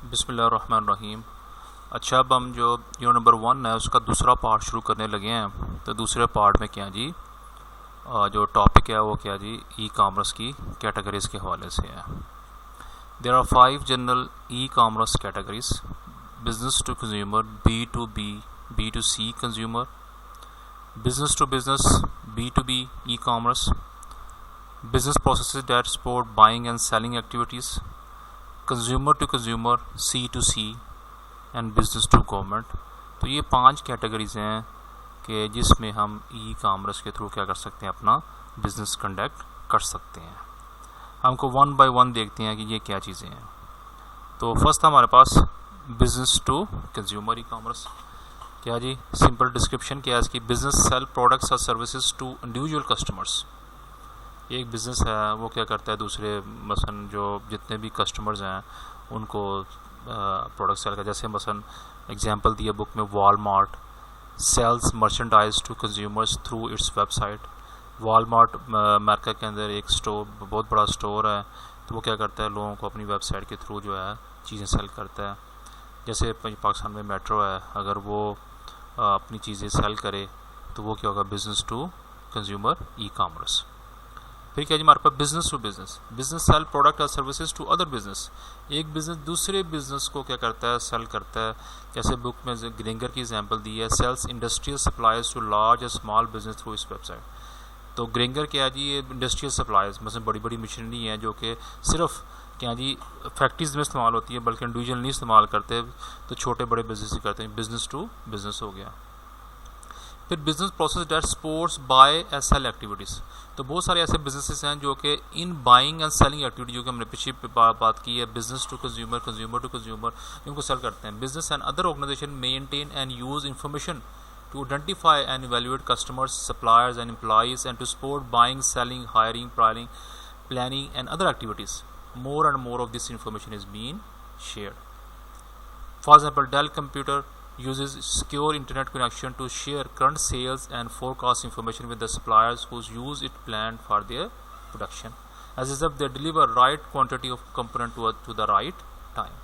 बिस्मिल्लाहिर्रहमानिर्रहीम। अच्छा, अब हम जो यूनिट नंबर 1 है उसका दूसरा पार्ट शुरू करने लगे हैं। तो दूसरे पार्ट में क्या जी, जो टॉपिक है वो क्या जी, ई कामर्स की कैटेगरीज़ के हवाले से है। There are 5 general e commerce categories: business to consumer, B to B, B to C consumer, business to business, B to B e commerce, business processes that support buying and selling activities, consumer to consumer, C to C and business to government. तो ये 5 categories हैं कि जिसमें हम e commerce के through क्या कर सकते हैं, अपना बिजनेस कंडक्ट कर सकते हैं। हमको 1 बाय 1 देखते हैं कि ये क्या चीज़ें हैं। तो फर्स्ट हमारे पास business to consumer e commerce. क्या जी, सिंपल डिस्क्रिप्शन क्या है इसकी: बिजनेस सेल प्रोडक्ट्स और सर्विसेज टू इंडिविजुअल कस्टमर्स। एक बिज़नेस है वो क्या करता है, दूसरे मसलन जो जितने भी कस्टमर्स हैं उनको प्रोडक्ट सेल का। जैसे मसलन एग्जांपल दिया बुक में, Walmart sells merchandise to consumers through its website. Walmart America के अंदर एक स्टोर, बहुत बड़ा स्टोर है, तो वो क्या करता है, लोगों को अपनी वेबसाइट के थ्रू जो है चीज़ें सेल करता है। जैसे पाकिस्तान में मेट्रो है, अगर वो अपनी चीज़ें सेल करे तो वो क्या होगा, business to consumer e commerce. फिर क्या जी, हमारे पास business to business, business sell product और सर्विसेज टू अदर बिजनेस। एक बिजनेस दूसरे बिजनेस को क्या करता है, सेल करता है। जैसे बुक में ग्रिंगर की एग्जांपल दी है, sells industrial supplies to large और small business through this website. तो ग्रिंगर क्या है जी, ये इंडस्ट्रियल सप्लाईज, मतलब बड़ी बड़ी मशीनरी है जो कि सिर्फ क्या जी फैक्ट्रीज में इस्तेमाल होती है, बल्कि इंडिविजुअल नहीं इस्तेमाल करते, तो छोटे बड़े बिजनेस ही करते हैं। बिजनेस टू बिजनेस हो गया। फिर business process that supports buy and sell activities. तो बहुत सारे ऐसे बिजनेसेस हैं जो कि इन बाइंग एंड सेलिंग एक्टिविटी, जो कि हमने पिछली बात की है, business to consumer, consumer to consumer, इनको सेल करते हैं। Business and other organization maintain and use information to identify and evaluate customers, suppliers and employees, and to support buying, selling, hiring, planning and other activities. More and more of this information is being shared. For example, Dell Computer uses secure internet connection to share current sales and forecast information with the suppliers whose use it planned for their production. As a result, they deliver right quantity of component to the right time.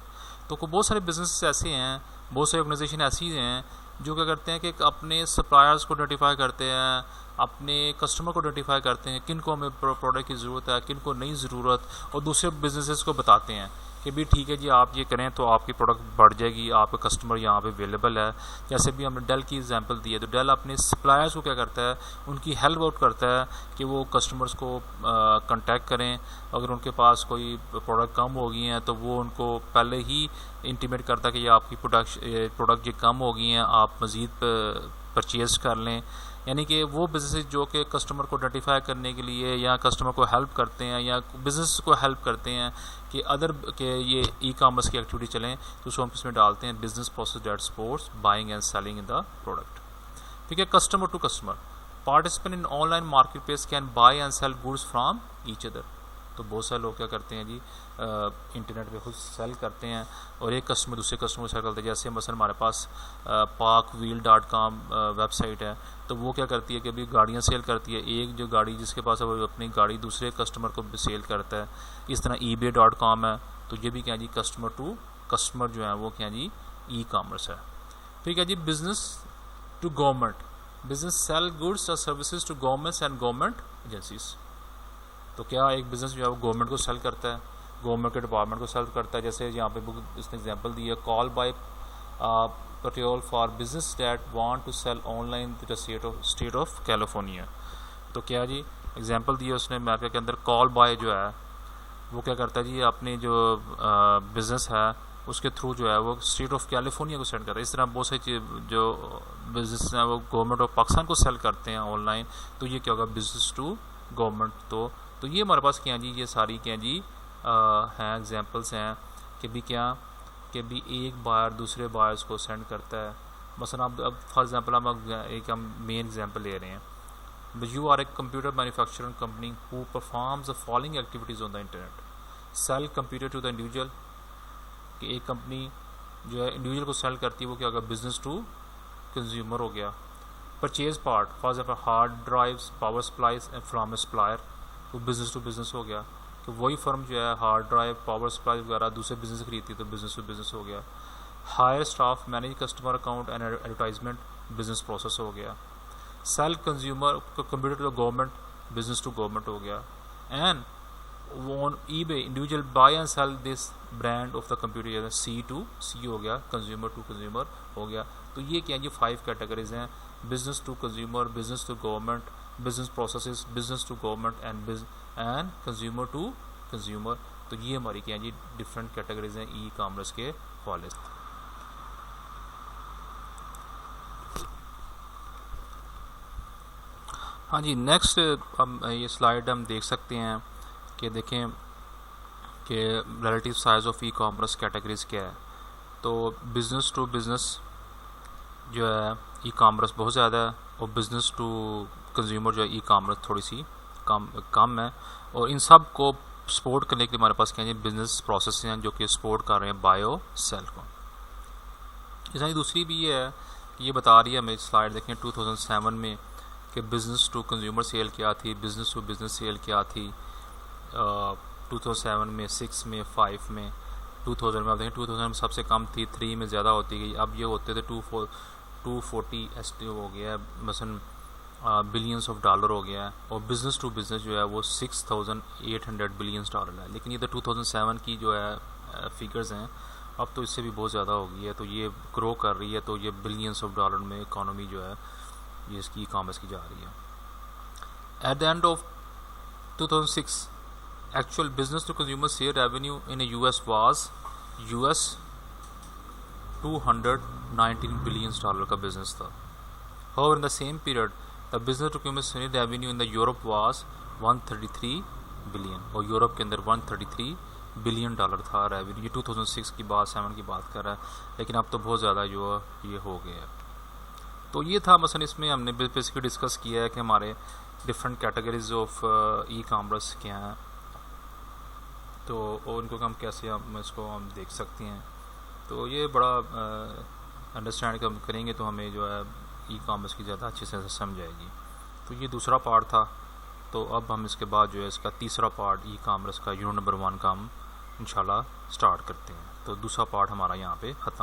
तो बहुत सारे business ऐसे हैं, बहुत सारी organisation ऐसी हैं जो क्या करते हैं कि अपने सप्लायर्स को आइडेंटिफाई करते हैं, अपने कस्टमर को आइडेंटिफाई करते हैं, किन को हमें प्रोडक्ट की ज़रूरत है, किन को नहीं ज़रूरत, और दूसरे बिजनेसेस को बताते हैं कि भी ठीक है जी, आप ये करें तो आपकी प्रोडक्ट बढ़ जाएगी, आपका कस्टमर यहाँ पे अवेलेबल है। जैसे भी हमने डेल की एग्जांपल दी है, तो डेल अपने सप्लायर्स को क्या करता है, उनकी हेल्प आउट करता है कि वो कस्टमर्स को कांटेक्ट करें। अगर उनके पास कोई प्रोडक्ट कम हो गई हैं तो वो उनको पहले ही इंटीमेट करता है कि ये आपकी प्रोडक्ट ये कम हो गई हैं, आप मज़ीद परचेज़ कर लें। यानी कि वो बिजनेस जो कि कस्टमर को आइडेंटिफाई करने के लिए या कस्टमर को हेल्प करते हैं या बिजनेस को हेल्प करते हैं कि अदर के ये ई कामर्स की एक्टिविटी चलें, तो उसको हम इसमें डालते हैं business process that supports buying and selling in the product. ठीक है, customer to customer, participant in online market place can buy and sell goods from each other. तो बहुत सारे लोग क्या करते हैं जी, इंटरनेट पे खुद सेल करते हैं और एक कस्टमर दूसरे कस्टमर को सेल करते हैं। जैसे मसलन हमारे पास parkwheel.com वेबसाइट है, तो वो क्या करती है कि अभी गाड़ियाँ सेल करती है। एक जो गाड़ी जिसके पास है वो अपनी गाड़ी दूसरे कस्टमर को सेल करता है। इस तरह eBay.com है, तो ये भी क्या जी, कस्टमर टू कस्टमर जो है वो क्या जी, ई कामर्स है। फिर क्या जी, business to government, business sell goods और services to governments and government agencies. तो क्या एक बिज़नेस जो है वो गवर्नमेंट को सेल करता है, गवर्नमेंट के डिपार्टमेंट को सेल करता है। जैसे यहाँ पे बुक इसने एग्जांपल दी है, CalBuy petrol for business that want to sell online to the state of California. तो क्या जी, एग्जांपल दी है उसने अमेरिका के अंदर, कॉल बाय जो है वो क्या करता है जी, अपने जो बिज़नेस है उसके थ्रू जो है वो स्टेट ऑफ कैलिफोर्निया को सेंड करता है। इस तरह बहुत सारी जो बिजनेस हैं वो गवर्नमेंट ऑफ पाकिस्तान को सेल करते हैं ऑनलाइन। तो ये क्या होगा, बिजनेस टू गवर्नमेंट। तो ये हमारे पास क्या जी, ये सारी क्या जी हैं एग्जांपल्स हैं कि भी क्या कि भी एक बार दूसरे बायर्स को सेंड करता है। मसलन अब फॉर एग्जांपल हम मेन एग्जांपल ले रहे हैं। You are a computer manufacturing company who performs the following activities on the internet. Sell computer to the individual, कि एक कंपनी जो है इंडिविजुअल को सेल करती है, वो क्या होगा, बिजनेस टू कंज्यूमर हो गया। Purchase part, for example hard drives, power supplies from A supplier, वो बिजनेस टू बिजनेस हो गया। कि वही फर्म जो है हार्ड ड्राइव, पावर सप्लाई वगैरह दूसरे बिजनेस से खरीदती है तो बिजनेस टू बिजनेस हो गया। Hire staff, manage customer account and advertisement, business process हो गया। Sell consumer computer to government, business to government हो गया। And on eBay individual buy and sell this brand of the computer, C to C हो गया, consumer to consumer हो गया। तो ये क्या जी 5 कैटेगरीज हैं, business to consumer, business to government, business processes, business to government and consumer to consumer. तो ये हमारी क्या है जी डिफरेंट कैटेगरीज हैं ई कॉमर्स के हवाले से। हाँ जी, नेक्स्ट हम ये स्लाइड हम देख सकते हैं कि देखें कि relative size of e commerce categories क्या है। तो बिज़नेस टू बिज़नेस जो है ई कॉमर्स बहुत ज़्यादा है, और बिज़नेस टू कंज्यूमर जो है ई कॉमर्स थोड़ी सी कम है। और इन सब को सपोर्ट करने के लिए हमारे पास क्या है बिज़नेस प्रोसेस हैं जो कि सपोर्ट कर रहे हैं बायो सेल को। इसलिए दूसरी भी ये है, ये बता रही है हमें स्लाइड देखें 2007 में कि बिज़नेस टू कंज्यूमर सेल क्या थी, बिज़नेस टू बिज़नेस सेल क्या थी 2007 में, 6 में, 5 में, 2000 में। आप देखें 2000 में सबसे कम थी, 3 में ज़्यादा होती गई, अब ये होते थे 240 एसटी हो गया है, मसलन बिलियंस ऑफ डॉलर हो गया है। और बिज़नेस टू बिज़नेस जो है वो 6800 बिलियंस डॉलर है। लेकिन ये तो 2007 की जो है फिगर्स हैं, अब तो इससे भी बहुत ज़्यादा हो गई है। तो ये ग्रो कर रही है, तो ये बिलियंस ऑफ डॉलर में इकॉनमी जो है ये इसकी ई कॉमर्स की जा रही है। At the end of 2006 actual business to consumer sell revenue in US was $219 billion dollar का बिजनेस था। However, in the same period, the business to consumer sale revenue in the Europe was 133 billion, और Europe के अंदर 133 billion dollar था revenue. ये 2006 की बात 7 की बात कर रहा है, लेकिन अब तो बहुत ज़्यादा जो है ये हो गया है। तो ये था मसलन इसमें हमने बेसिकली डिस्कस किया है कि हमारे different categories of e commerce क्या हैं, तो और उनको हम कैसे हम इसको हम देख सकते हैं। तो ये बड़ा अंडरस्टैंड करेंगे तो हमें जो है ई कॉमर्स की ज़्यादा अच्छे से समझ आएगी। तो ये दूसरा पार्ट था। तो अब हम इसके बाद जो है इसका तीसरा पार्ट ई कॉमर्स का यूनिट नंबर 1 का हम इंशाल्लाह स्टार्ट करते हैं। तो दूसरा पार्ट हमारा यहाँ पे ख़त्म।